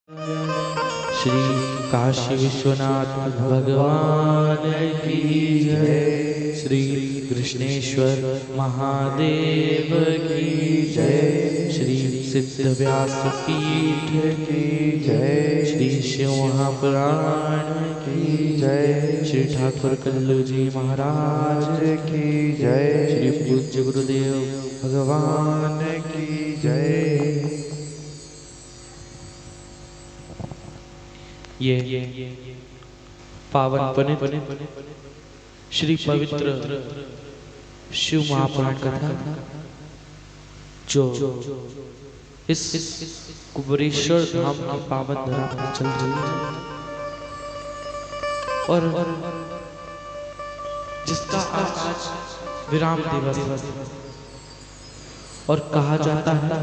श्री काशी विश्वनाथ भगवान की जय। श्री कृष्णेश्वर महादेव की जय। श्री सिद्ध व्यास पीठ की जय। श्री शिव महापुराण की जय। श्री ठाकुर कल्लू जी महाराज की जय। श्री पूज्य गुरुदेव भगवान की जय। ये पावन पवित्र श्री पवित्र शिव महापुराण कथा जो इस कुबेरेश्वर धाम की पावन धरा पर चल रही है और जिसका आज विराम दिवस और कहा जाता है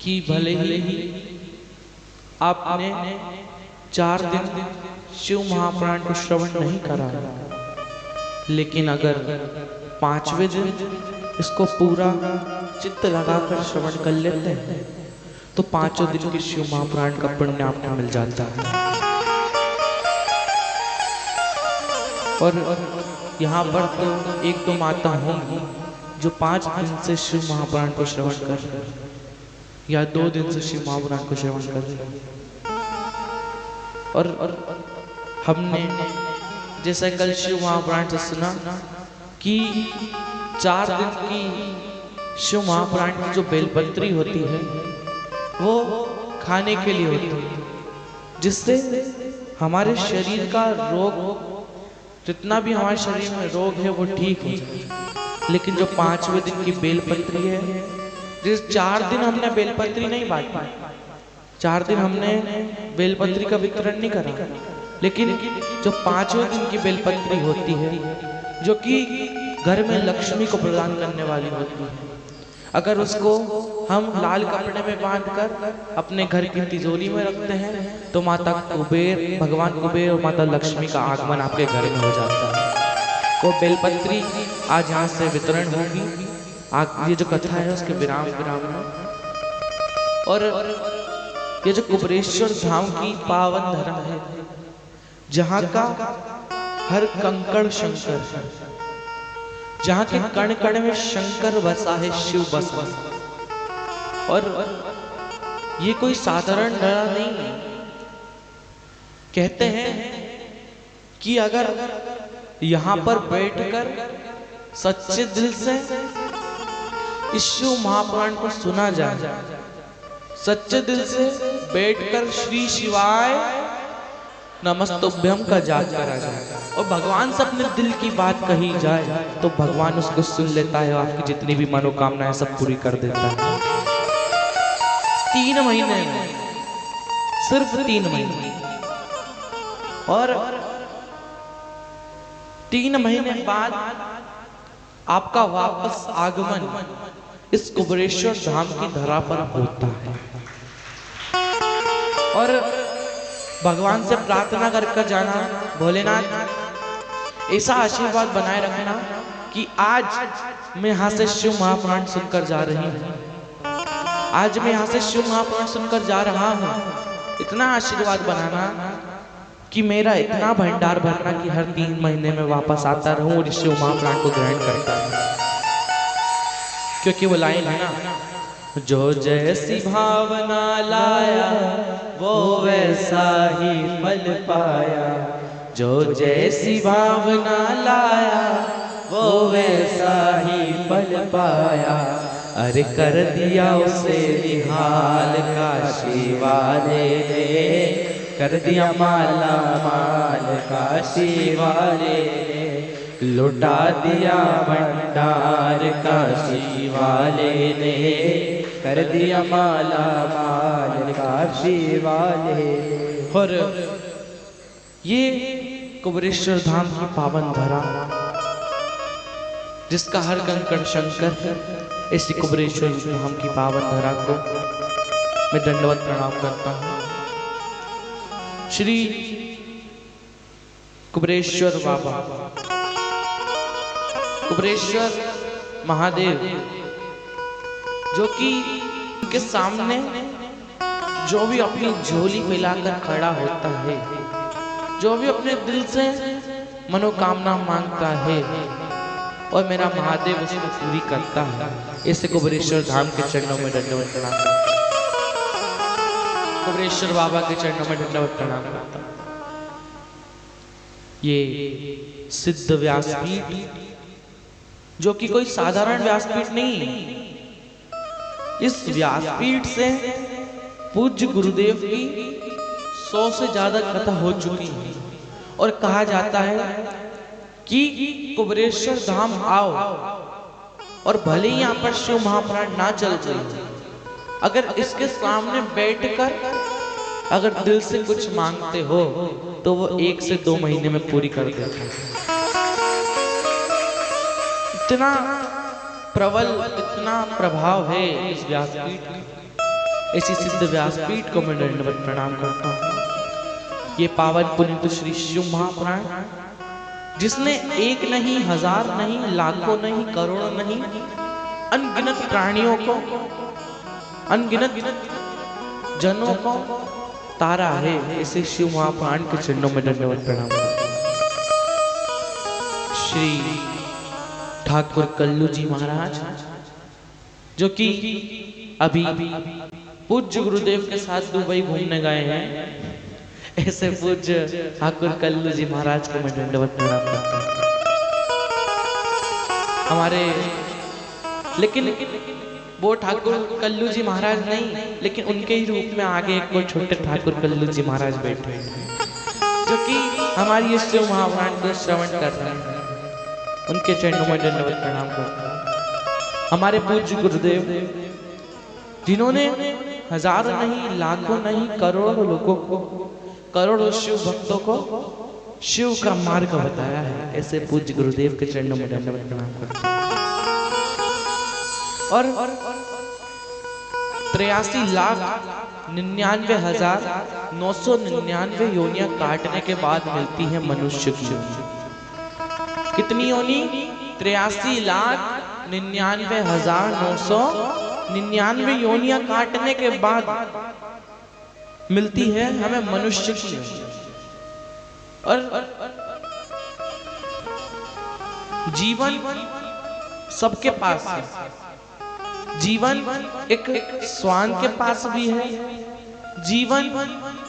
कि भले ही आपने 4 दिन शिव महापुराण को श्रवण नहीं करा, लेकिन अगर 5वें दिन इसको पूरा चित्त लगाकर श्रवण कर लेते हैं तो 5 दिन के शिव महापुराण का पुण्य आपको मिल जाता है। और यहाँ पर तो एक दो माता होंगी जो 5 दिन से शिव महापुराण को श्रवण कर रहे हैं या 2 दिन से शिव महापुराण को श्रवण कर रहे हैं। और हमने जैसा कल शिव महापुराण से सुना कि 4 दिन की शिव महापुराण की जो बेलपत्री होती है वो खाने के लिए होती है, जिससे हमारे शरीर का रोग, जितना भी हमारे शरीर में रोग है वो ठीक हो जाए। लेकिन जो 5वें दिन की बेलपत्री है, जिस 4 दिन हमने बेलपत्री नहीं बांटी, 4 दिन हमने बेलपत्री का वितरण नहीं करा, लेकिन जो 5वें दिन की बेलपत्री होती है जो कि घर में लक्ष्मी को प्रदान करने वाली होती है, अगर उसको हम लाल कपड़े में बांधकर अपने घर की तिजोरी में रखते हैं तो माता कुबेर, भगवान कुबेर और माता लक्ष्मी का आगमन आपके घर में हो जाता है। वो बेलपत्री आज यहाँ से वितरण होगी। ये जो कथा है उसके विराम में और ये जो कुबेरेश्वर धाम की पावन धरा है, जहाँ का हर कंकड़ शंकर है, जहाँ के कण कण में शंकर बसा है, शिव बसा है। और ये कोई साधारण धरा नहीं है। कहते हैं कि अगर यहाँ पर बैठकर सच्चे दिल से इस शिव महापुराण को सुना जाए, सच्चे दिल से बैठकर श्री शिवाय नमस्तुभ्यम का जाप करा जाए और भगवान से अपने दिल की बात कही जाए तो भगवान उसको सुन लेता है, आपकी जितनी भी मनोकामनाएं सब पूरी कर देता है। 3 महीने में, सिर्फ 3 महीने, और 3 महीने बाद आपका वापस आगमन इस कुबेरेश्वर धाम की धरा पर होता है। और भगवान से प्रार्थना कर जाना, भोलेनाथ ऐसा आशीर्वाद बनाए रखना कि आज मैं यहाँ से शिव महापुराण सुनकर जा रही हूँ, आज मैं यहाँ से शिव महापुराण सुनकर जा रहा हूँ। इतना आशीर्वाद बनाना कि मेरा इतना भंडार भरना कि हर 3 महीने में वापस आता रहूं और शिव महापुराण को ग्रहण करता है। क्योंकि वो लाइन है ना, जो जैसी भावना लाया वो वैसा ही फल पाया, जो जैसी भावना लाया वो वैसा ही फल पाया। अरे कर दिया उसे निहाल काशी वाले ने, कर दिया माला माल काशी वाले ने, लुटा दिया भंडार काशी वाले ने, कर दिया माला माल काशी वाले। और ये कुबेरेश्वर धाम की पावन धरा, जिसका हर कंकड़ शंकर है, इसी कुबेरेश्वर धाम की पावन धरा को मैं दंडवत प्रणाम करता हूँ। श्री कुबेरेश्वर बाबा, कुबेरेश्वर महादेव, जो कि उनके सामने जो भी अपनी झोली फैलाकर खड़ा होता है, जो भी अपने दिल से मनोकामना मांगता है और मेरा महादेव उसको पूरी करता है। इसे कुबेरेश्वर धाम के चरणों में दंडवत प्रणाम, कुबेरेश्वर बाबा के चरणों में दंडवत प्रणाम करता हूं। ये सिद्ध व्यासपीठ जो कि कोई साधारण व्यासपीठ नहीं, इस व्यासपीठ से पूज्य गुरुदेव की 100 से ज्यादा कथा हो चुकी है और कहा जाता है कि कुबेरेश्वर धाम आओ और भले ही यहाँ पर शिव महापुराण ना चल जाए, अगर इसके सामने बैठकर अगर दिल से कुछ मांगते हो तो वो 1 से 2 महीने में पूरी कर देता है। इतना प्रबल, इतना प्रभाव है इस व्यासपीठ में। ऐसी सिद्ध व्यासपीठ को मैं दंडवत प्रणाम करता हूँ। ये पावन पुनीत श्री शिव महापुराण, जिसने 1 नहीं, 1000 नहीं, लाखों नहीं, करोड़ों नहीं, अनगिनत प्राणियों को, अनगिनत जनों को तारा है, ऐसे शिव महापुराण के चरणों में दंडवत प्रणाम करता हूँ। श्री ठाकुर कल्लू जी महाराज, जो कि अभी पूज्य गुरुदेव के साथ दुबई घूमने गए हैं, ऐसे पूज्य ठाकुर कल्लू जी महाराज को मैं दंडवत प्रणाम करता हूं। हमारे लेकिन वो ठाकुर कल्लू जी महाराज नहीं, लेकिन उनके ही रूप में आगे एक और छोटे ठाकुर कल्लू जी महाराज बैठे हैं, जो कि हमारी इस शिव महापुराण को श्रवण कर रहे हैं। उनके चरणों में दंडवत प्रणाम करता हूं। हमारे पूज्य गुरुदेव, जिन्होंने 1000 नहीं, लाखों नहीं, करोड़ों लोगों को, करोड़ों शिव भक्तों को शिव का मार्ग बताया है, ऐसे पूज्य गुरुदेव के चरणों में दंडवत प्रणाम करता हूं। और 83,99,999 योनियां काटने के बाद मिलती है मनुष्य की योनि। कितनी योनि? 83,99,999 योनियां काटने के बाद मिलती है हमें मनुष्य की योनि। और जीवन सबके पास है, जीवन एक स्वान के पास भी है, जीवन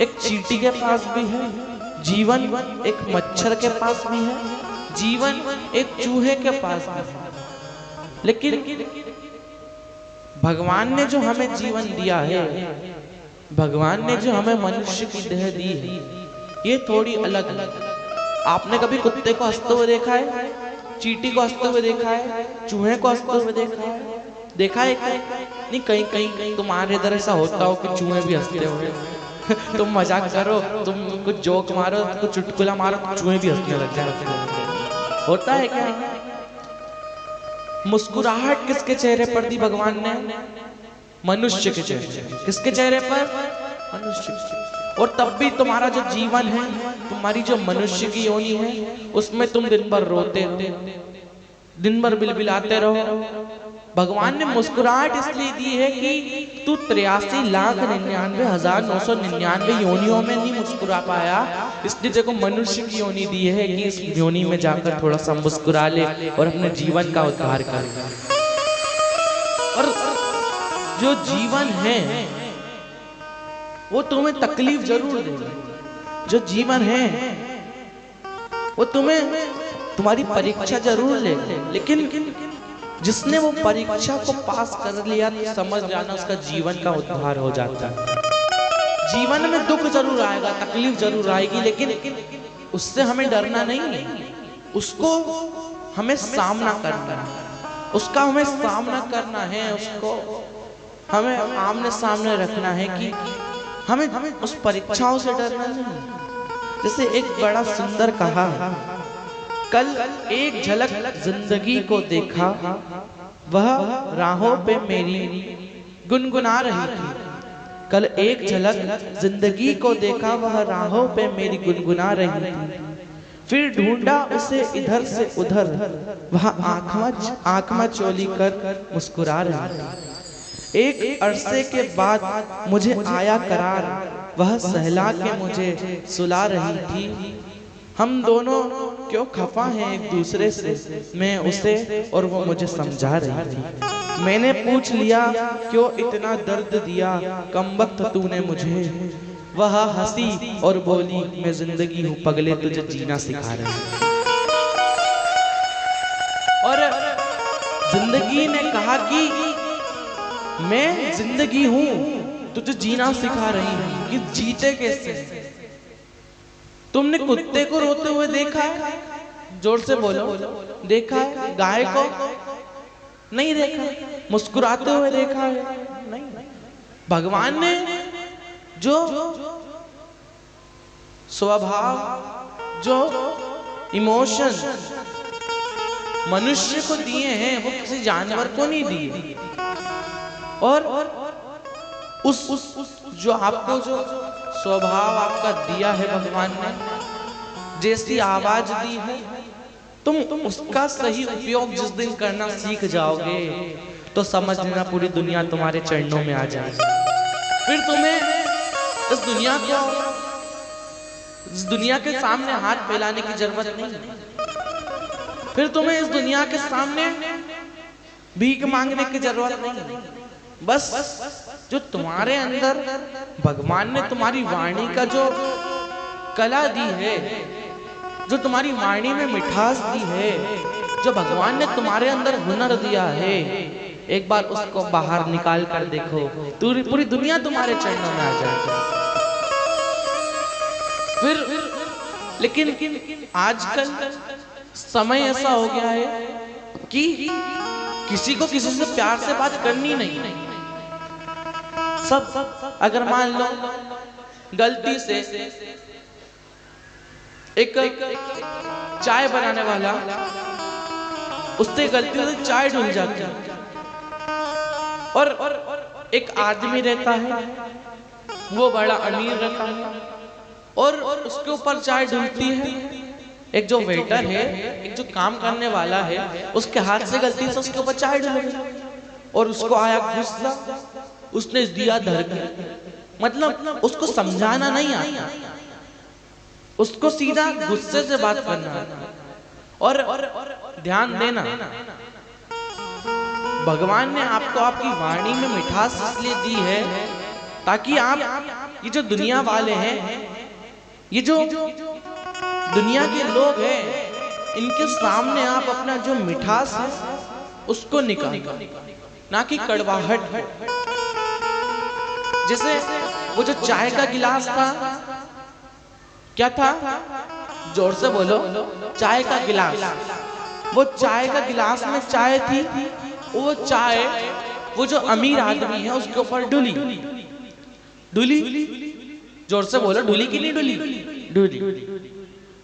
एक चींटी के पास भी है, जीवन एक मच्छर के पास भी है, जीवन एक चूहे के पास है। लेकिन भगवान ने जो हमें जीवन दिया है, भगवान ने जो हमें मनुष्य की देह दी है, ये थोड़ी अलग अलग। आपने कभी कुत्ते को हंसते हुए देखा है? चींटी को हंसते हुए देखा है? चूहे को हंसते हुए देखा है? देखा है क्या? नहीं, कहीं कहीं तुम्हारे इधर ऐसा होता हो कि चूहे भी हंसते हो। तुम मजाक करो, तुम कुछ जोक मारो, कुछ चुटकुला मारो, चूहे भी हंसने लग जाते। होता है क्या? मुस्कुराहट किसके चेहरे पर दी भगवान ने? मनुष्य के चेहरे। किसके चेहरे पर? मनुष्य। और तब भी तुम्हारा जो जीवन है, तुम्हारी जो मनुष्य की योनि है, उसमें तुम दिन भर रोते हो, दिन भर बिलबिलाते रहो। भगवान ने मुस्कुराहट इसलिए दी है कि तू 83,99,999 योनियों में नहीं मुस्कुरा पाया, इसलिए देखो मनुष्य की योनि दी है कि इस योनि में जाकर थोड़ा सा मुस्कुरा ले और अपने जीवन का उद्धार कर। और जो जीवन है वो तुम्हें तकलीफ जरूर देगा, जो जीवन है वो तुम्हें तुम्हारी परीक्षा जरूर लेगा, लेकिन जिसने वो परीक्षा को पास कर लिया तो समझ जाना उसका जीवन का उद्धार हो जाता है। जीवन में दुख जरूर आएगा, तकलीफ जरूर आएगी, लेकिन उससे हमें डरना नहीं है, उसको हमें सामना करना है, उसका हमें सामना करना है, उसको हमें आमने सामने रखना है कि हमें उस परीक्षाओं से डरना नहीं। जैसे एक बड़ा सुंदर कहा, कल एक झलक जिंदगी को देखा, वह राहों पे मेरी गुनगुना रही थी। कल एक झलक जिंदगी को देखा, वह राहों पे मेरी गुनगुना रही थी। फिर ढूंढा उसे इधर से उधर, वह आंख में चोली कर मुस्कुरा रही थी। एक अरसे के बाद मुझे आया करार, वह सहला के मुझे सुला रही थी। हम दोनों क्यों खफा हैं एक दूसरे से, मैं उसे और वो मुझे समझा रही थी। मैंने पूछ लिया क्यों इतना दर्द दिया कमबख्त तूने मुझे। वह हंसी और बोली मैं जिंदगी हूँ पगले तुझे जीना सिखा रही हूँ। और जिंदगी ने कहा कि मैं जिंदगी हूँ तुझे जीना सिखा रही हूँ कि जीते कैसे। तुमने कुत्ते को रोते हुए देखा है? जोर से बोलो, देखा है? गाय को नहीं देखा? मुस्कुराते हुए देखा है? नहीं। भगवान ने जो स्वभाव, जो इमोशन मनुष्य को दिए हैं वो किसी जानवर को नहीं दिए। और उस जो आपको जो स्वभाव आपका दिया है भगवान ने, जैसी आवाज दी है, तुम उसका सही उपयोग जिस दिन करना सीख जाओगे तो समझ लेना पूरी दुनिया तुम्हारे चरणों में आ जाएगी। फिर तुम्हें इस दुनिया के सामने हाथ फैलाने की जरूरत नहीं है। फिर तुम्हें इस दुनिया के सामने भीख मांगने की जरूरत नहीं। बस जो तुम्हारे अंदर भगवान ने तुम्हारी वाणी का जो कला दी है, जो तुम्हारी वाणी में मिठास दी है, जो भगवान ने तुम्हारे अंदर हुनर दिया है, एक बार उसको बाहर निकाल कर देखो, पूरी दुनिया तुम्हारे चरणों में आ जाएगी। फिर लेकिन आजकल समय ऐसा हो गया है कि किसी को किसी से प्यार से बात करनी नहीं। सब अगर मान लो गलती से एक चाय बनाने वाला, उससे गलती से चाय ढुल जाती है, और एक आदमी रहता है वो बड़ा अमीर रहता है और उसके ऊपर चाय ढुलती है। एक जो वेटर है, एक जो काम करने वाला है, उसके हाथ से गलती से उसके ऊपर चाय ढुल गई और उसको आया गुस्सा, उसने दिया धर के। मतलब उसको समझाना नहीं आता, उसको सीधा गुस्से से बात करना। और ध्यान देना, भगवान ने आपको आपकी वाणी में मिठास इसलिए दी है ताकि आप ये जो दुनिया वाले हैं, ये जो दुनिया के लोग हैं, इनके सामने आप अपना जो मिठास है उसको निकालो, ना कि कड़वाहट। जैसे वो जो चाय का गिलास था, क्या था? जोर से बोलो, चाय का गिलास। वो चाय का गिलास में चाय थी, वो चाय वो जो अमीर आदमी है उसके ऊपर डुली। जोर से बोलो, डुली की नहीं डुली? डुली।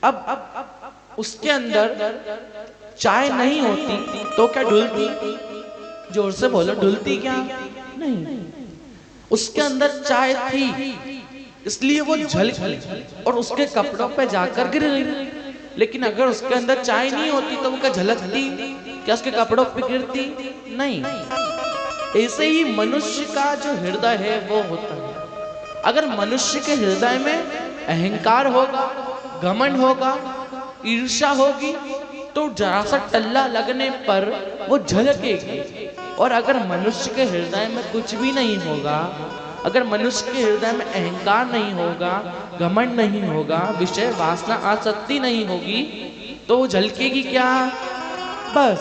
अब उसके अंदर चाय नहीं होती तो क्या डुलती? जोर से बोलो, डुलती क्या? नहीं। उसके अंदर चाय थी इसलिए वो झलकी और उसके कपड़ों पे जाकर गिर गई। लेकिन अगर उसके अंदर चाय नहीं होती तो वो क्या झलकती? क्या उसके कपड़ों पे गिरती? नहीं। ऐसे ही मनुष्य का जो हृदय है वो होता है। अगर मनुष्य के हृदय में अहंकार होगा, घमंड होगा, ईर्ष्या होगी, तो जरा सा टल्ला लगने पर वो झलकेगी। और अगर मनुष्य के हृदय में कुछ भी नहीं होगा, अगर मनुष्य के हृदय में अहंकार नहीं होगा, घमंड नहीं होगा, विषय वासना आसक्ति नहीं होगी, तो वो झलकेगी क्या? बस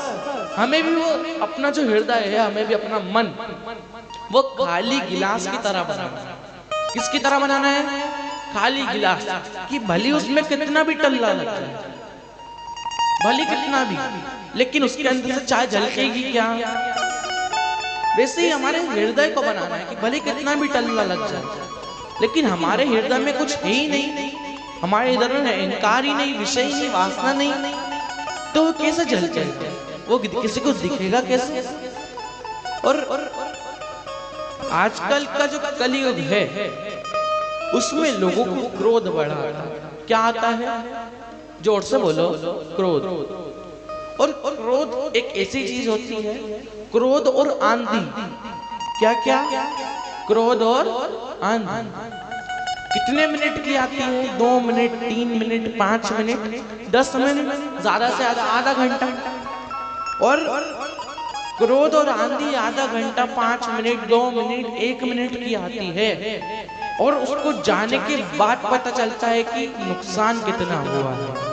हमें भी वो अपना जो हृदय है, हमें भी अपना मन वो खाली गिलास की तरह बनाना है। किसकी तरह बनाना है? खाली गिलास कि भली उसमें कितना भी टल्ला लग जाए, भली कितना भी, लेकिन उसके अंदर से चाय झलकेगी क्या? वैसे ही हमारे हृदय को बनाना है कि भले कितना भी टल्ला लग जाए, लेकिन हमारे हृदय में कुछ है ही नहीं, हमारे हृदय में अहंकार ही नहीं, विषय ही नहीं, वासना नहीं, तो वो कैसे झलकेगा? वो किसी को दिखेगा कैसे? और आजकल का जो कलयुग है उसमें लोगों को क्रोध बढ़ा आता है। क्या आता है? जोर से बोलो, क्रोध। और क्रोध एक ऐसी चीज होती है, क्रोध और आंधी क्या क्या? क्रोध और आंधी। कितने मिनट की आती है? 2 मिनट, 3 मिनट, 5 मिनट, 10 मिनट, ज्यादा से ज्यादा आधा घंटा। और क्रोध और आंधी आधा घंटा, 5 मिनट, 2 मिनट, 1 मिनट की आती है। और उसको जाने के बाद पता चलता है कि नुकसान कितना हुआ है।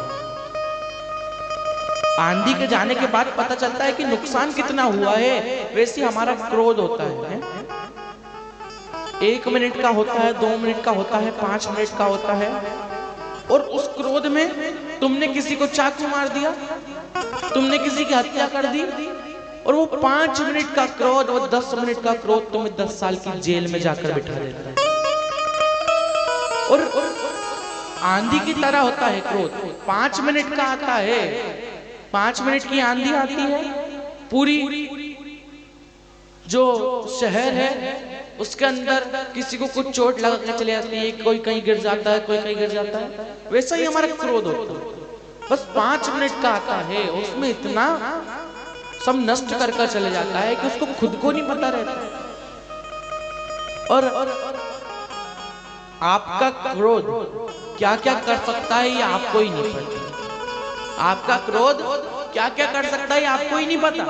आंधी के जाने के बाद पता चलता है कि नुकसान कितना हुआ है। वैसे हमारा क्रोध होता है, 1 मिनट का होता है, 2 मिनट का होता है, 5 मिनट का होता है। और उस क्रोध में तुमने किसी को चाकू मार दिया, तुमने किसी की हत्या कर दी, और वो 5 मिनट का क्रोध, वो 10 मिनट का क्रोध तुम्हें 10 साल की जेल में जाकर बिठा देता है। और आंधी की तरह होता है क्रोध, 5 मिनट का आता है, 5 मिनट की आंधी आती है, पूरी जो शहर है उसके अंदर किसी को कुछ चोट लगा के चले जाती है, कोई कहीं गिर जाता है, कोई कहीं गिर जाता है। वैसा ही हमारा क्रोध होता है, बस 5 मिनट का आता है, उसमें इतना सब नष्ट कर कर चले जाता है कि उसको खुद को नहीं पता रहता। और आपका क्रोध क्या क्या कर सकता है ये आपको ही नहीं पता। आपका क्रोध क्या क्या कर सकता है आपको ही नहीं पता।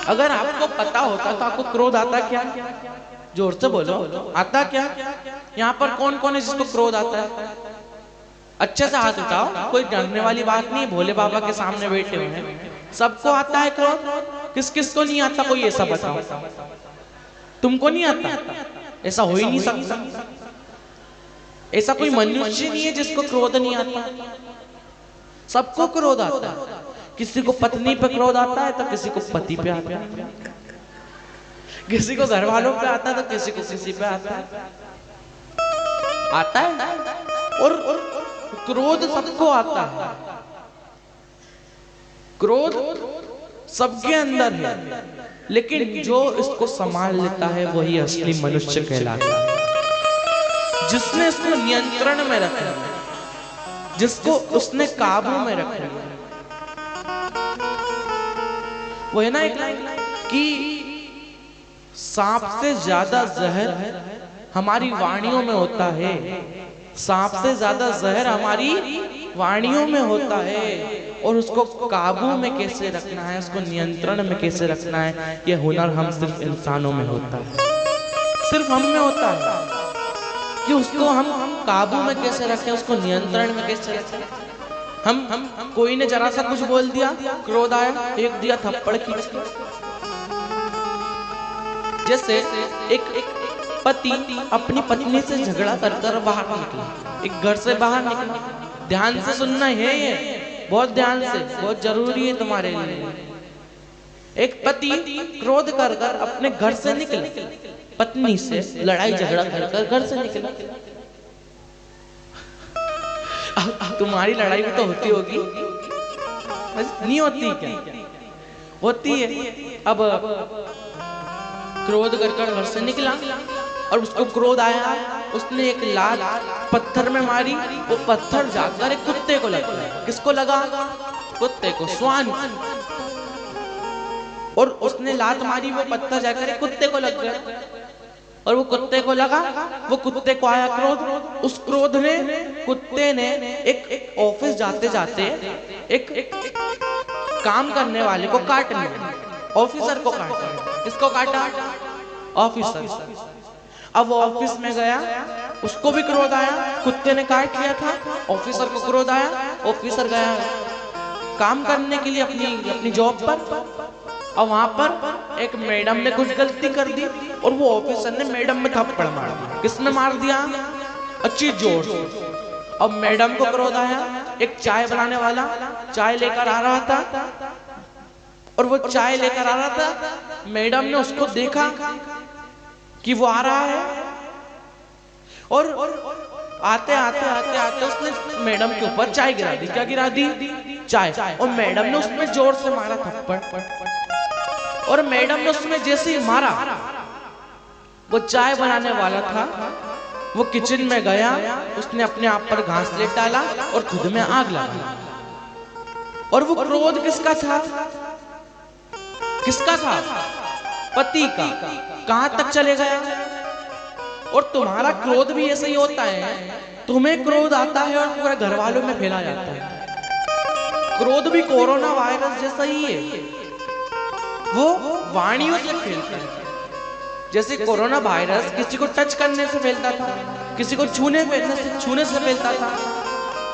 अगर आपको पता होता तो आपको क्रोध आता क्या? जोर से बोलो, आता क्या? यहाँ पर कौन कौन है जिसको क्रोध आता है? अच्छे से हाथ उठाओ, कोई डरने वाली बात नहीं। भोले बाबा के सामने बैठे हुए हैं, सबको आता है क्रोध। किस किस को नहीं आता? कोई ऐसा बताओ। तुमको नहीं आता? ऐसा हो ही नहीं सकता। ऐसा कोई मनुष्य नहीं है जिसको क्रोध नहीं आता। सबको क्रोध आता है। किसी को पत्नी पे क्रोध आता है तो किसी को पति पे आता है, किसी को घर वालों पे आता है तो किसी को किसी पे आता है। और क्रोध सबको आता है। क्रोध सबके अंदर है, लेकिन जो इसको संभाल लेता है वही असली मनुष्य कहलाता है। जिसने इसको नियंत्रण में रखा है, जिसको उसने काबू में रखा है। वो है ना एक कि सांप से ज्यादा जहर हमारी वाणियों में होता है। सांप से ज्यादा जहर हमारी वाणियों में होता है। और उसको काबू में कैसे रखना है, उसको नियंत्रण में कैसे रखना है, ये हुनर हम सिर्फ इंसानों में होता है, सिर्फ हम में होता है। कि उसको हम काबू में कैसे रखें, उसको नियंत्रण में कैसे रखें। हम कोई ने जरा सा कुछ बोल दिया, क्रोध आया, एक दिया थप्पड़ खींच। जैसे एक पति अपनी पत्नी से झगड़ा कर बाहर निकला, एक घर से बाहर निकला। ध्यान से सुनना है, ये बहुत ध्यान से, बहुत जरूरी है तुम्हारे लिए। एक पति क्रोध कर अपने घर से निकला, पत्नी से लड़ाई झगड़ा कर घर से निकला। तुम्हारी लड़ाई भी तो होती होगी, नहीं होती क्या? होती है। अब क्रोध कर घर से निकला और उसको क्रोध आया, उसने एक लात पत्थर में मारी। वो पत्थर जाकर एक कुत्ते को लगा। किसको लगा? कुत्ते को, श्वान। और उसने लात मारी, वो पत्थर जाकर एक कुत्ते को लग गया। और वो कुत्ते को लगा, वो कुत्ते को आया क्रोध। उस क्रोध ने, कुत्ते ने एक ऑफिस जाते जाते एक काम करने वाले को काट लिया, ऑफिसर को काटा। किसको काटा? ऑफिसर। अब वो ऑफिस में गया, उसको भी क्रोध आया, कुत्ते ने काट लिया था। ऑफिसर को क्रोध आया, ऑफिसर गया काम करने के लिए अपनी जॉब पर। और वहां पर एक मैडम ने कुछ गलती कर दी और वो ऑफिसर ने मैडम में थप्पड़ मार दिया। किसने मार दिया? अच्छी जोर से। अब मैडम को क्रोध आया, एक चाय बनाने वाला चाय लेकर आ रहा था और वो चाय लेकर आ रहा था। मैडम ने उसको देखा कि वो आ रहा है और आते आते उसने मैडम के ऊपर चाय गिरा दी। क्या गिरा दी? चाय। और मैडम ने उसमें जोर से मारा थप्पड़। और मैडम ने उसमें जैसे ही मारा, वो चाय बनाने वाला था, वो किचन में गया, उसने अपने आप पर घास लेट डाला और खुद में आग लगा। और वो क्रोध किसका था? किसका था? पति का कहां तक चले गया। और तुम्हारा क्रोध भी ऐसा ही होता है, तुम्हें क्रोध आता है और पूरे घर वालों में फैला जाता है। क्रोध भी कोरोना वायरस जैसा ही है, वो वाणियों से फैलता है। जैसे कोरोना वायरस किसी को टच करने से फैलता था, किसी को छूने से फैलता था,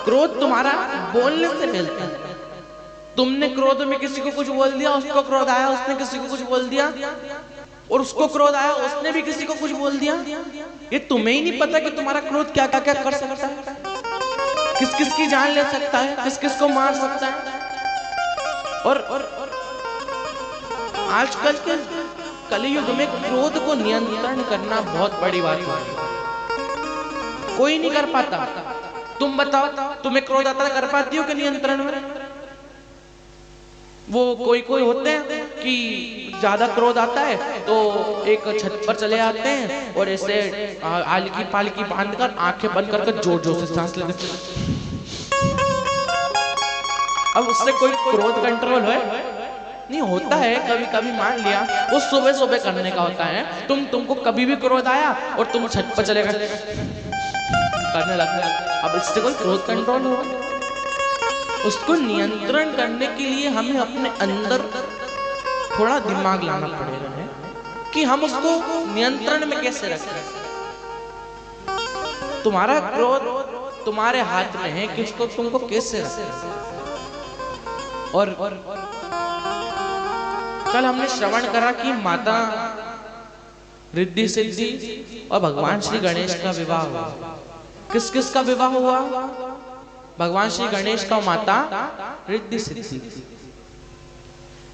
क्रोध तुम्हारा बोलने से फैलता है। तुमने क्रोध में किसी को कुछ बोल दिया, उसको क्रोध आया, उसने किसी को कुछ बोल दिया, और उसको क्रोध आया, उसने भी किसी को कुछ बोल दिया। ये तुम्हें ही नहीं पता कि तुम्हारा क्रोध क्या क्या क्या कर सकता है, किस किस की जान ले सकता है, किस किस को मार सकता है। और आजकल के कलयुग में क्रोध को नियंत्रण करना बहुत बड़ी बात है। कोई नहीं कर पाता। तुम बताओ, तुम्हें क्रोध आता है, कर पाती हो कि नियंत्रण में? वो कोई होते हैं कि ज्यादा क्रोध आता है तो एक छत पर चले आते हैं और ऐसे आलकी पालकी बांधकर आंखें बंद करके जोर जोर से सांस लेते। अब उससे कोई क्रोध कंट्रोल है? नहीं होता है। कभी कभी मान लिया वो सुबह सुबह करने का होता है। तुमको कभी भी क्रोध आया और तुम छत पर चले गए करने लगे, अब इससे कोई क्रोध कंट्रोल हो? उसको नियंत्रण करने के लिए हमें अपने अंदर थोड़ा दिमाग लाना पड़ेगा कि हम उसको नियंत्रण में कैसे रखें। तुम्हारा क्रोध तुम्हारे हाथ में है कि उसको तुमको कैसे रखें। और कल हमने श्रवण करा कि माता रिद्धि सिद्धि और भगवान श्री गणेश का विवाह हुआ। किस किस का विवाह हुआ? भगवान श्री गणेश का माता रिद्धि सिद्धि।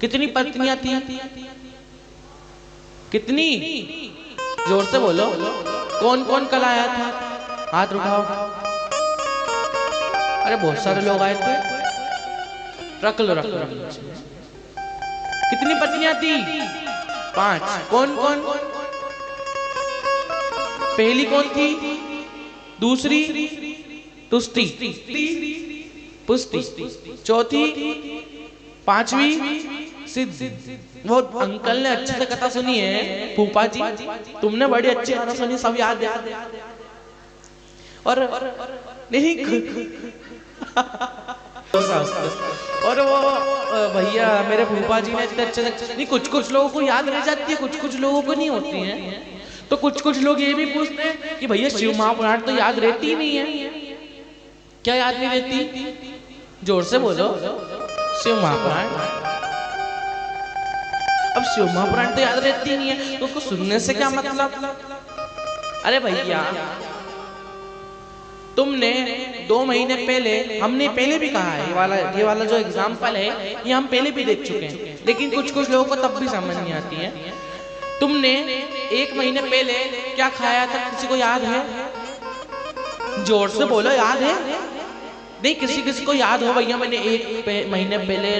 कितनी पत्नियां थी? कितनी? जोर से बोलो। कौन कौन कल आया था? हाथ उठाओ। अरे बहुत सारे लोग आए थे। रख लो। कितनी पत्नियां थी? 5। कौन कौन? पहली कौन थी? दूसरी तुष्टि पुष्टि, चौथी 5वीं सिद्धि। वो अंकल ने अच्छे से कथा सुनी है, फूफा जी तुमने बड़ी अच्छी कथा सुनी, सब याद है। और नहीं और वो भैया मेरे फूफा जी ने इतने अच्छे से नहीं, कुछ लोगों को याद रह जाती है, कुछ लोगों को नहीं होती है। तो कुछ लोग ये भी पूछते हैं कि भैया शिव महापुराण तो याद रहती ही नहीं है। क्या याद नहीं रहती? जोर से बोलो। शिव महापुराण। अब शिव महापुराण तो याद रहती नहीं है तो उसको सुनने से क्या मतलब? अरे भैया तुमने 2 महीने पहले, हमने पहले भी कहा है, ये वाला जो एग्जाम्पल है ये हम पहले भी देख चुके हैं, लेकिन कुछ लोगों को तब भी समझ नहीं आती है। तुमने 1 महीने पहले क्या खाया था? किसी को याद है? जोर से बोलो। याद है? नहीं, किसी को याद हो भैया मैंने 1 महीने पहले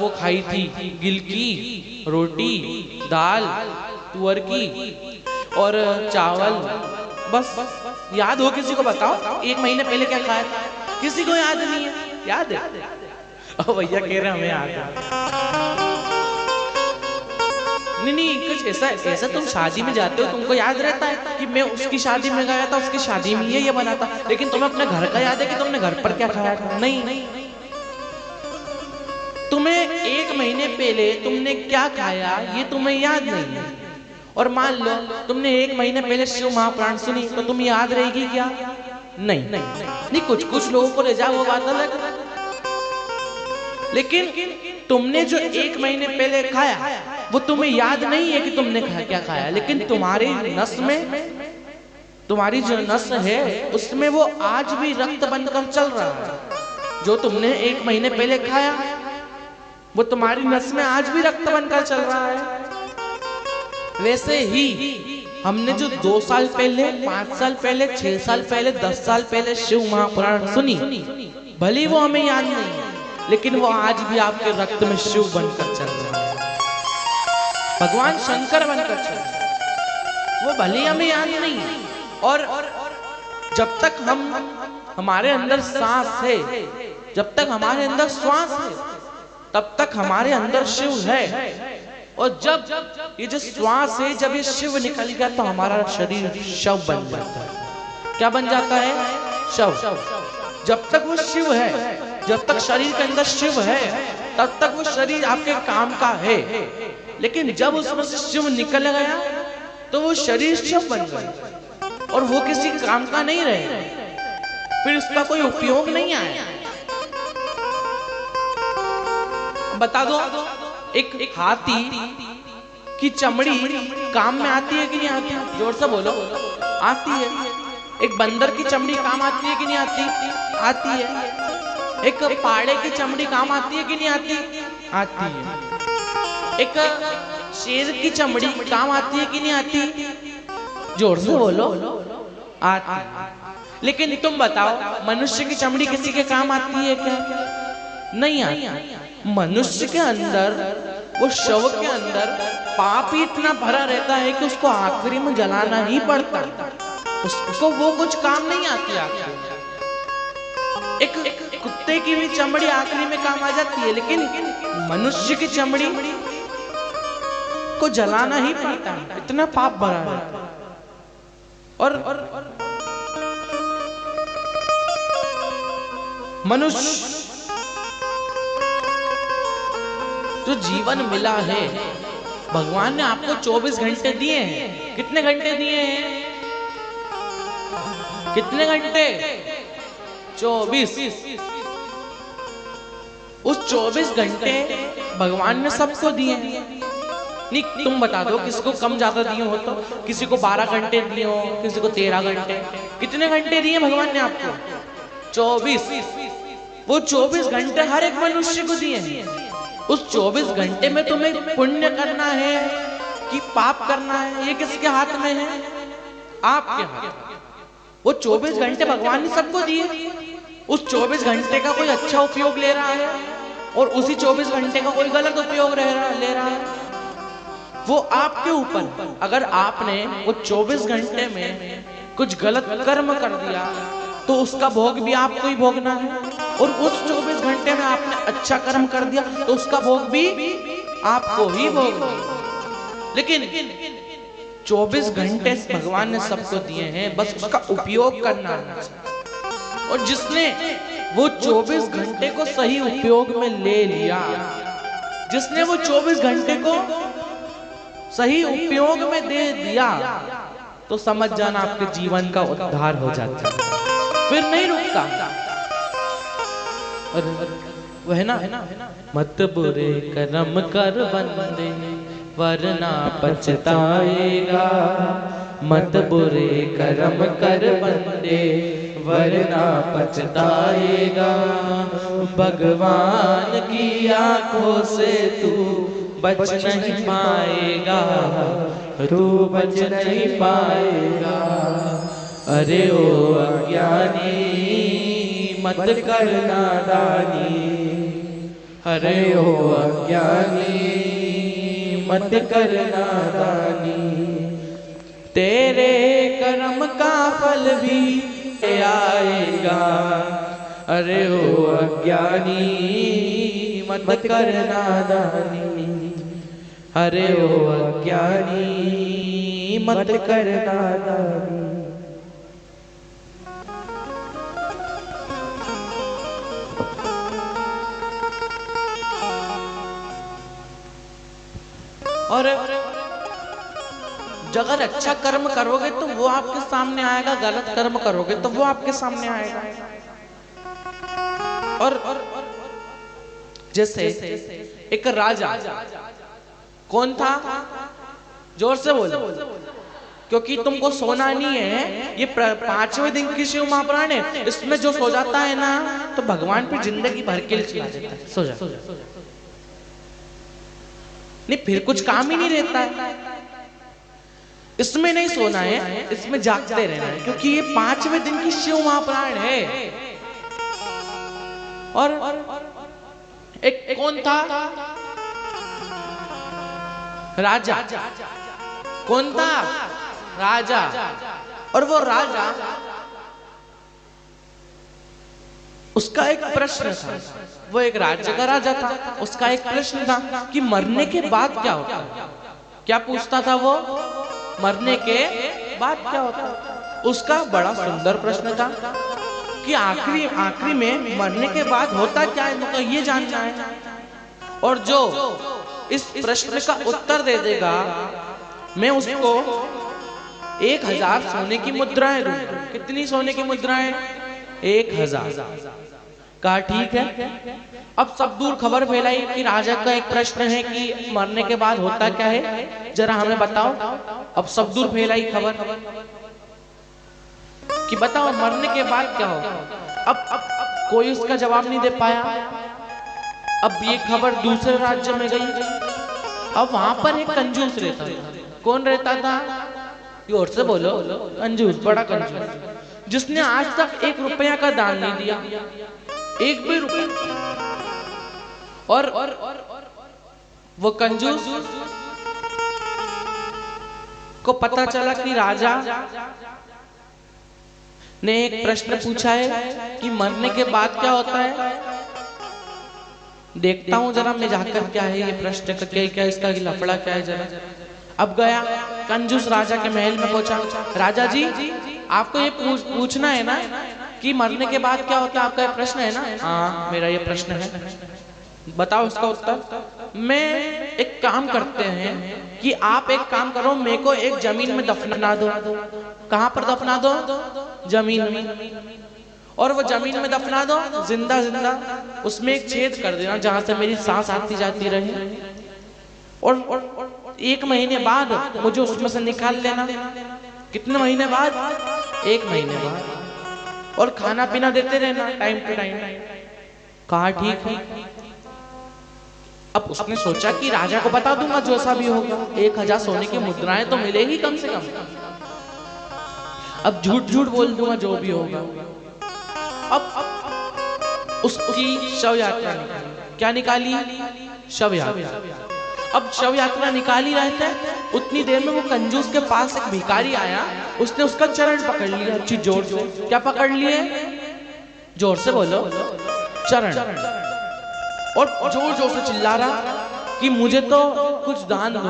वो खाई थी गिलकी रोटी, दाल तुअर की और चावल, बस याद हो? किसी को बताओ 1 महीने पहले क्या खाया था? किसी को याद नहीं है? याद है? ओ भैया कह रहे हमें याद है। नहीं, कुछ ऐसा तुम शादी में जाते हो, तुमको याद रहता है कि मैं उसकी शादी में गया था, उसकी शादी में ये बना था, लेकिन तुम्हें अपने घर का याद है कि तुमने घर पर क्या खाया था? नहीं। तुम्हें 1 महीने पहले तुमने क्या खाया ये तुम्हें याद नहीं है। और मान लो तुमने 1 महीने पहले शिव महापुराण सुनी तो तुम्हें याद रहेगी क्या? नहीं, कुछ लोगों को ले जाओ वो बात अलग, लेकिन तुमने जो 1 महीने पहले खाया वो तुम्हें याद नहीं है कि तुमने क्या खाया, लेकिन तुम्हारी नस में, तुम्हारी जो नस है उसमें वो आज भी रक्त बनकर चल रहा है। जो तुमने 1 महीने पहले खाया वो तुम्हारी नस में आज भी रक्त बनकर चल रहा है। वैसे ही हमने जो 2 साल पहले, 5 साल पहले, 6 साल पहले, 10 साल पहले शिव महापुराण सुनी, भले वो हमें याद नहीं है, लेकिन वो आज भी आपके रक्त में शिव बनकर चल रहा है, भगवान शंकर बनकर चल रहा है। वो भले हमें याद नहीं है। और जब तक हमारे अंदर सांस है, जब तक हमारे अंदर श्वास है, तब तक हमारे अंदर शिव है। और जब ये जो श्वास है, जब ये शिव निकल गया तो हमारा शरीर शव बन जाता है। क्या बन जाता है? शव। जब तक वो शिव है, जब तक शरीर के अंदर शिव है, तब तक वो शरीर आपके काम का है। लेकिन जब उसमें से शिव निकल गया तो वो शरीर शव बन गया और वो किसी काम का नहीं रहे, फिर उसका कोई उपयोग नहीं आया। बता दो, एक हाथी की चमड़ी काम में आती है कि नहीं आती? जोर से बोलो। आती है। एक बंदर की चमड़ी काम आती है कि नहीं आती? आती है। एक पाड़े की चमड़ी काम आती है कि नहीं आती? आती है। एक शेर की चमड़ी काम आती है कि नहीं आती? जोर से बोलो। आती है। लेकिन तुम बताओ, मनुष्य की चमड़ी किसी के काम आती है क्या? नहीं आती। मनुष्य के अंदर, वो शव के अंदर पाप ही इतना भरा रहता है कि उसको आखिरी में जलाना ही पड़ता है। उसको वो कुछ काम नहीं आती आखिरी। एक कुत्ते की भी चमड़ी आखिरी में काम आ जाती है, लेकिन मनुष्य की चमड़ी को जलाना ही पड़ता है, इतना पाप भरा रहता है। और मनुष्य जो जीवन मिला है, भगवान ने आपको 24 घंटे दिए हैं। कितने घंटे दिए हैं? कितने घंटे? 24। उस 24 घंटे भगवान ने सबको दिए हैं। नहीं, तुम बता दो, किसी को कम ज्यादा दिए हो तो? किसी को 12 घंटे दिए हो, किसी को 13 घंटे। कितने घंटे दिए भगवान ने आपको? 24। वो 24 घंटे हर एक मनुष्य को दिए हैं। उस 24 घंटे में तुम्हें पुण्य करना है कि पाप करना है, ये किसके हाथ में है? आपके हाथ। वो 24 घंटे भगवान ने सबको दिए। उस 24 घंटे का कोई अच्छा उपयोग ले रहा है और उसी 24 घंटे का कोई गलत उपयोग ले रहा है, वो आपके ऊपर। अगर आपने वो 24 घंटे में कुछ गलत कर्म कर दिया तो उसका भोग भी आपको ही भोगना है, और उस 24 घंटे में आपने अच्छा कर्म कर दिया तो उसका भोग भी आपको ही भोगना है। लेकिन 24 घंटे भगवान ने सबको दिए हैं, बस उसका उपयोग करना है। और जिसने वो 24 घंटे को सही उपयोग में ले लिया, जिसने वो 24 घंटे को सही उपयोग में दे दिया, तो समझ जाना आपके जीवन का उद्धार हो जाता है, फिर नहीं रुकता। और वह ना, मत बुरे कर्म कर बंदे वरना पछताएगा। मत बुरे कर्म कर बंदे वरना पछताएगा। भगवान की आंखों से तू बच नहीं पाएगा, तू बच नहीं पाएगा। अरे ओ अज्ञानी मत कर नादानी, अरे ओ अज्ञानी मत कर नादानी। तेरे कर्म का फल भी आएगा। अरे ओ अज्ञानी मत कर नादानी, अरे ओ अज्ञानी मत कर नादानी। और अगर अच्छा कर्म करोगे तो वो आपके सामने आएगा, गलत कर्म करोगे तो वो आपके सामने आएगा। और जैसे एक राजा, कौन था? जोर से बोलो, क्योंकि तुमको सोना नहीं है। ये 5वें दिन की शिव महापुराण है, इसमें जो सो जाता है ना तो भगवान पे जिंदगी भर के लिए चला देता है। सो जा नहीं, फिर कुछ काम ही नहीं रहता है। इसमें नहीं सोना है, इसमें जागते रहना है, क्योंकि ये 5वें दिन की शिव महापुराण है। और एक कौन था? राजा। कौन था? राजा। और वो राजा उसका एक प्रश्न था, वो एक राज्य का राजा था, उसका एक प्रश्न था कि मरने के बाद क्या होता है। क्या पूछता था वो? मरने के बाद क्या होता है। उसका बड़ा सुंदर प्रश्न था कि आखिरी में मरने के बाद होता क्या है, तो ये जानना है। और जो इस प्रश्न का उत्तर दे देगा, मैं उसको 1000 सोने की मुद्राएं दूंगा। कितनी सोने की मुद्राएं? 1000। कहा ठीक है। अब सब दूर खबर फैलाई कि राजा का एक प्रश्न है कि मरने के बाद होता क्या है, जरा हमें बताओ। अब सब दूर फैलाई खबर कि बताओ मरने के बाद क्या होगा। अब कोई उसका जवाब नहीं दे पाया। अब ये खबर दूसरे राज्य में गई। अब वहां पर एक कंजूस रहता था। कौन रहता था? जोर से बोलो। कंजूस, बड़ा कंजूस, जिसने आज तक 1 रुपया का दान नहीं दिया, 1 भी रुपया। और वो कंजूस को पता चला कि राजा ने एक प्रश्न पूछा है कि मरने के बाद क्या होता है। देखता हूं जरा मैं जाकर क्या है ये प्रश्न का, क्या इसका लफड़ा क्या है जरा। अब गया कंजूस राजा के महल में पहुंचा। राजा जी, आपको ये पूछना है ना कि मरने के बाद क्या होता है, आपका ये प्रश्न है ना? हाँ, मेरा ये प्रश्न है, बताओ उसका उत्तर। मैं एक काम करते हैं कि आप एक काम करो, मेरे को एक जमीन में दफना दो। कहां पर दफना दो? जमीन में। और वो जमीन में दफना दो जिंदा जिंदा, उसमें एक छेद कर देना जहां से मेरी सांस आती जाती रहे। और 1 महीने बाद मुझे उसमें से निकाल लेना। कितने महीने बाद? 1 महीने बाद। और खाना पीना देते रहना टाइम टू टाइम। कहा ठीक है। अब उसने सोचा कि राजा को बता दूंगा जो ऐसा भी होगा, 1000 सोने की मुद्राएं तो मिलेगी कम से कम। अब झूठ झूठ बोल दूंगा जो भी होगा। अब उसकी शव यात्रा निकाली। क्या निकाली? शव यात्रा। अब शव यात्रा निकाली रहता है, उतनी देर में वो कंजूस के पास एक भिखारी आया। उसने उसका चरण पकड़ लिया अच्छी जोर से। क्या पकड़ लिए? जोर से बोलो। चरण। और जोर जोर से चिल्ला रहा कि मुझे तो कुछ दान दो,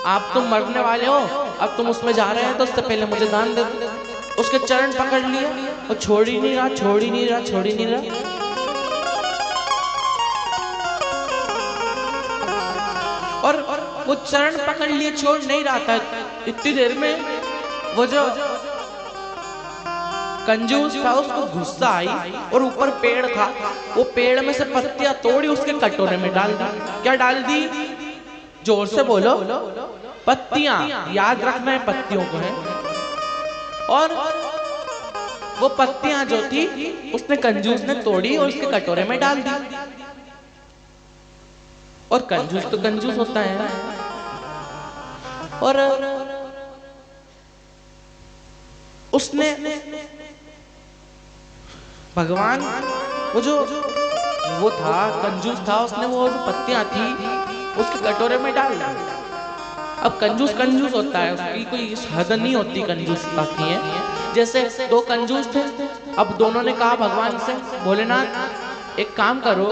आप तुम मरने वाले हो, अब तुम उसमें जा रहे हैं तो उससे पहले मुझे दान दे दो। उसके चरण पकड़ लिए और छोड़ ही नहीं रहा, छोड़ ही नहीं रहा, छोड़ ही नहीं रहा। और वो चरण पकड़ लिए, छोड़ नहीं रहा था। इतनी देर में वो जो कंजूस था उसको गुस्सा आई और ऊपर पेड़ था, वो पेड़ में से पत्तियां तोड़ी उसके कटोरे में डाल दी। क्या डाल दी? जोर से बोलो। पत्तियां, याद रखना है पत्तियों को है। और वो पत्तियां जो थी उसने कंजूस ने तोड़ी और उसके कटोरे में डाल दी। और कंजूस तो कंजूस होता है। और उसने भगवान वो था कंजूस था, उसने वो जो पत्तियां थी उसके कटोरे में डाल दी। अब कंजूस कंजूस होता है, उसकी कोई हद नहीं होती कंजूसता की है। जैसे 2 कंजूस थे, अब दोनों ने कहा भगवान से, भोलेनाथ एक काम करो,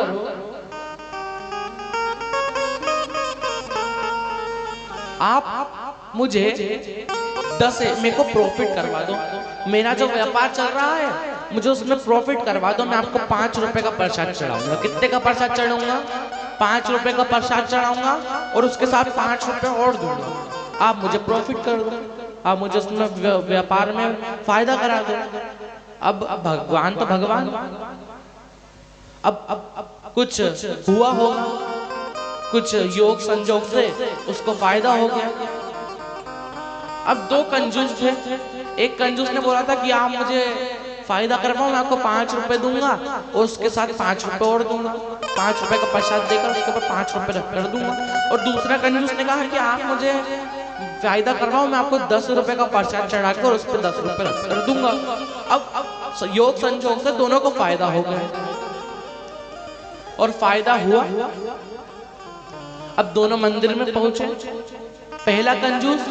आप मुझे 10 मेरे को प्रॉफिट करवा दो। मेरा जो व्यापार चल रहा है मुझे उसमें प्रॉफिट करवा दो। मैं आपको 5 रुपए का प्रसाद चढ़ाऊंगा। कितने का प्रसाद चढ़ाऊंगा? 5 रुपए का प्रसाद चढ़ाऊंगा और उसके साथ 5 रुपए और दूंगा। आप मुझे प्रॉफिट कर दो, आप मुझे उसमें व्यापार में फायदा करा दो। अब भगवान तो भगवान, अब कुछ हुआ होगा, कुछ योग संजोग से उसको फायदा हो गया। अब 2 कंजूस थे। एक कंजूस ने बोला था कि आप मुझे फायदा करवाओ, मैं आपको 5 रुपए दूंगा और उसके साथ 5 रुपए और दूंगा। 5 रुपए का प्रसाद देकर उसके ऊपर 5 रुपए रख कर दूंगा। और दूसरा कंजूस ने कहा कि आप मुझे फायदा करवाओ, मैं आपको 10 रुपए का प्रसाद चढ़ाकर उस पर 10 रुपए रख कर दूंगा। अब योग संजोग से दोनों को फायदा हो गया और फायदा हुआ। अब दोनों मंदिर में पहुंचे। पहला कंजूस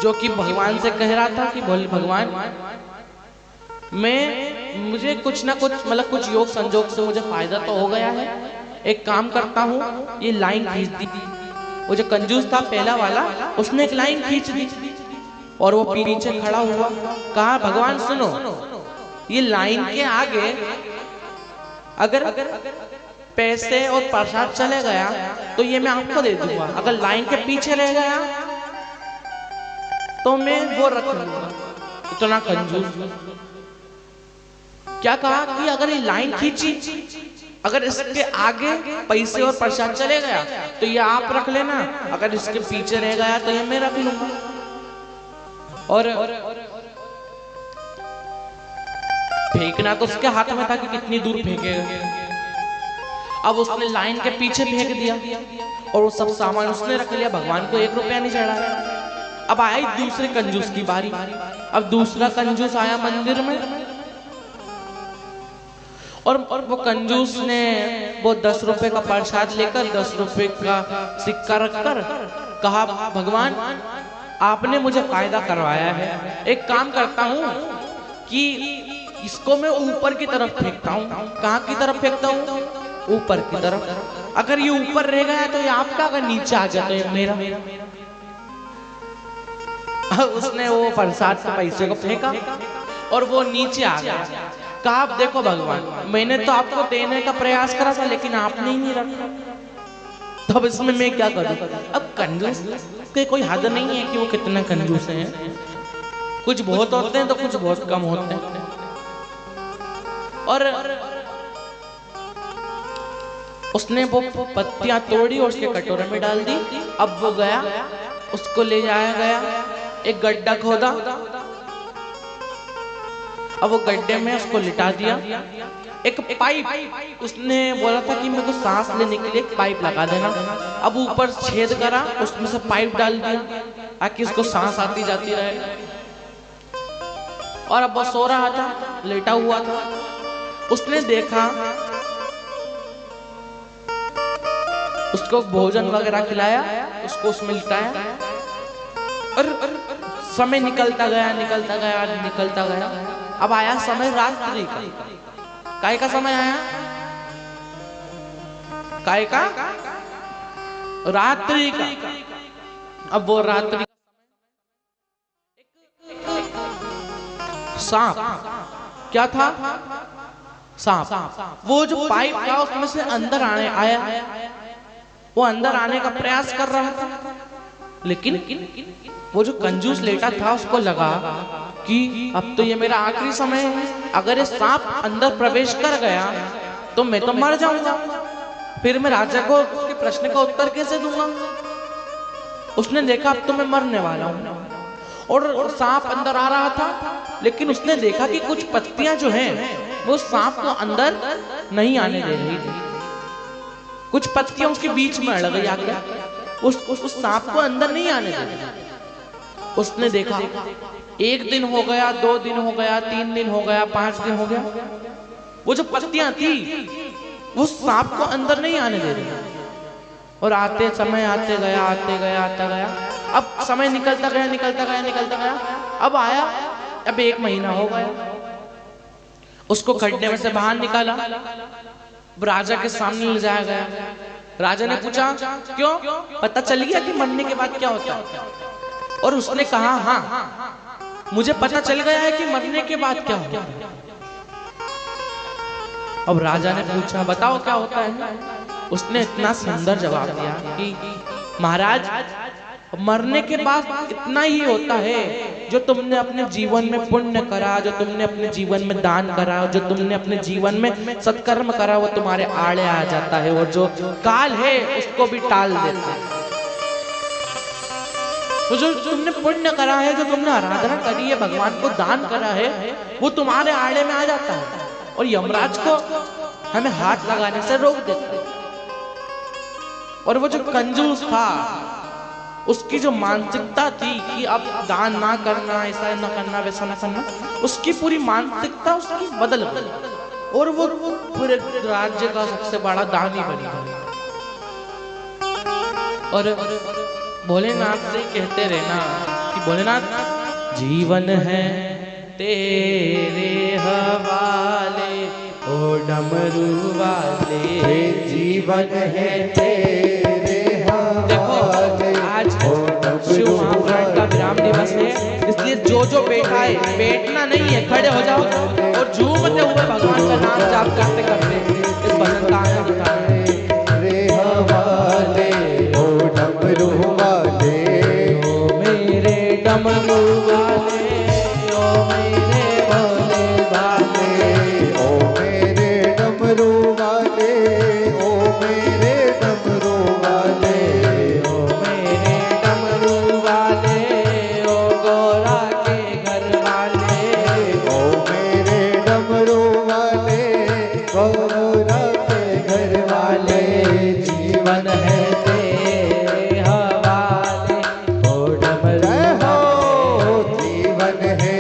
जो कि भगवान से कह रहा था कि बोले भगवान, मैं मुझे कुछ ना कुछ मतलब कुछ योग संजोग से मुझे फायदा तो हो गया है। एक काम करता हूँ, ये लाइन खींच दी। वो जो कंजूस था पहला वाला, उसने एक लाइन खींच दी और वो पीछे खड़ा हुआ, कहा भगवान सुनो, ये लाइन के आगे अगर पैसे और प्रसाद चले गया तो ये मैं आपको दे दूंगा, अगर लाइन के पीछे रह गया तो मैं वो रख लूंगा। इतना कंजूस। क्या कहा कि अगर ये लाइन खींची, अगर इसके आगे पैसे और प्रसाद चले गया तो ये आप रख लेना, अगर इसके पीछे रह गया तो ये मैं रख लूंगा। और फेंकना तो उसके हाथ में था कि कितनी दूर फेंकेगा। अब उसने लाइन के पीछे फेंक दिया और वो सब सामान उसने रख लिया, भगवान को 1 रुपया नहीं चढ़ाया। अब आई दूसरे कंजूस की बारी। अब दूसरा कंजूस आया मंदिर में और वो कंजूस ने वो 10 रुपए का प्रसाद लेकर 10 रुपए का सिक्का रखकर कहा भगवान आपने मुझे फायदा करवाया है, एक काम करता हूँ कि इसको मैं ऊपर की तरफ फेंकता हूँ। कहाँ की तरफ फेंकता हूँ? ऊपर की तरफ। अगर ये ऊपर रह गया तो ये आपका, अगर नीचे आ गया तो ये मेरा। उसने वो प्रसाद के पैसे को फेंका और वो नीचे आ गया। कहा आप देखो भगवान, मैंने तो आपको देने का प्रयास करा था लेकिन आपने ही नहीं रखा, तो अब इसमें मैं क्या करूं? अब कंजूस के कोई हद नहीं है कि वो कितना कंजूस हैं। कुछ बहुत होते हैं तो कुछ बहुत कम होते हैं। और उसने वो पत्तियां तोड़ी और उसके कटोरे में डाल दी। अब वो गया, उसको ले जाया गया, एक गड्ढा खोदा, अब वो गड्ढे में उसको लिटा दिया। एक पाइप, उसने बोला था कि मेरे को सांस लेने के लिए एक पाइप लगा देना। अब ऊपर छेद करा, उसमें से पाइप डाल दिया ताकि उसको सांस आती जाती रहे। और अब वो सो रहा था, लेटा हुआ था। उसने देखा, उसको भोजन वगैरह खिलाया, उसको उसमें लिटाया और समय निकलता गया, निकलता गया, निकलता गया। अब आया समय रात्रि का। काय का समय आया? काय का? रात्रि का। अब वो रात्रि सांप, क्या था? सांप। वो जो पाइप था उसमें से अंदर आने आया, वो अंदर आने का प्रयास कर रहा था, लेकिन वो जो कंजूस लेटा था उसको लगा कि अब तो ये मेरा आखिरी समय है, अगर ये सांप अंदर प्रवेश कर गया तो मैं तो मर जाऊंगा, फिर मैं राजा को उसके प्रश्न का उत्तर कैसे दूंगा? उसने देखा अब तो मैं मरने वाला हूं और सांप अंदर आ रहा था, लेकिन उसने देखा कि कुछ पत्तियां जो हैं वो सांप को अंदर नहीं आने दे रही थी। कुछ पत्तियां उसके बीच में अड़ गई आगे, उस सांप को अंदर नहीं आने दे रही। उसने देखा 1 दिन हो गया, 2 दिन हो गया, 3 दिन हो गया, 5 दिन हो गया, वो जो पत्तियां थी वो सांप को अंदर नहीं आने दे रही। और आते समय आते गया, आते गया, आता गया। अब समय निकलता गया, निकलता गया, निकलता गया। अब आया, अब 1 महीना हो गया। उसको खड्डे में से बाहर निकाला, राजा के सामने ले जाया गया। राजा ने पूछा क्यों? पता चल गया कि मरने के बाद क्या होता है? और उसने कहा हाँ, मुझे पता चल गया है कि मरने के बाद क्या होता है। अब राजा ने पूछा बताओ क्या होता है? उसने इतना सुंदर जवाब दिया कि महाराज, मरने के बाद इतना ही होता है, जो तुमने अपने जीवन में पुण्य करा, जो तुमने अपने जीवन में दान करा, जो तुमने अपने जीवन में सत्कर्म करा, वो तुम्हारे आड़े आ जाता है, और जो काल है उसको भी टाल देता है। तो जो तुमने पुण्य करा है, जो तुमने आराधना करी है, भगवान को दान करा है, वो तुम्हारे आड़े में आ जाता है और यमराज को हमें हाथ लगाने से रोक देता है। और वो जो कंजूस था, उसकी जो मानसिकता थी कि अब दान ना करना, ऐसा ना करना, वैसा ना करना, उसकी पूरी मानसिकता उसकी बदल गई और वो पूरे राज्य का सबसे बड़ा दानी बन गया। और भोलेनाथ से कहते रहना कि भोलेनाथ, जीवन है तेरे हवाले ओ डमरू वाले, जीवन है तेरे हवाले। आज शिव महापुराण का विराम दिवस है, इसलिए जो बैठा है, बैठना नहीं है, खड़े हो जाओ और झूमते हुए भगवान का नाम जाप करते करते इस भजन का आनंद उठाएं। तेरे हवाले ओ डमरू वाले, ओ मेरे डमरू वाले, ओ मेरे भोले वाले, ओ मेरे डमरू वाले, ओ मेरे डमरू वाले, ओ मेरे डमरू वाले, ओ गौरा के घर वाले, ओ मेरे डमरू वाले, गौरा के घर वाले। जीवन है तेरे हवाले ओ डमरू जय हो, वाले, जीवन है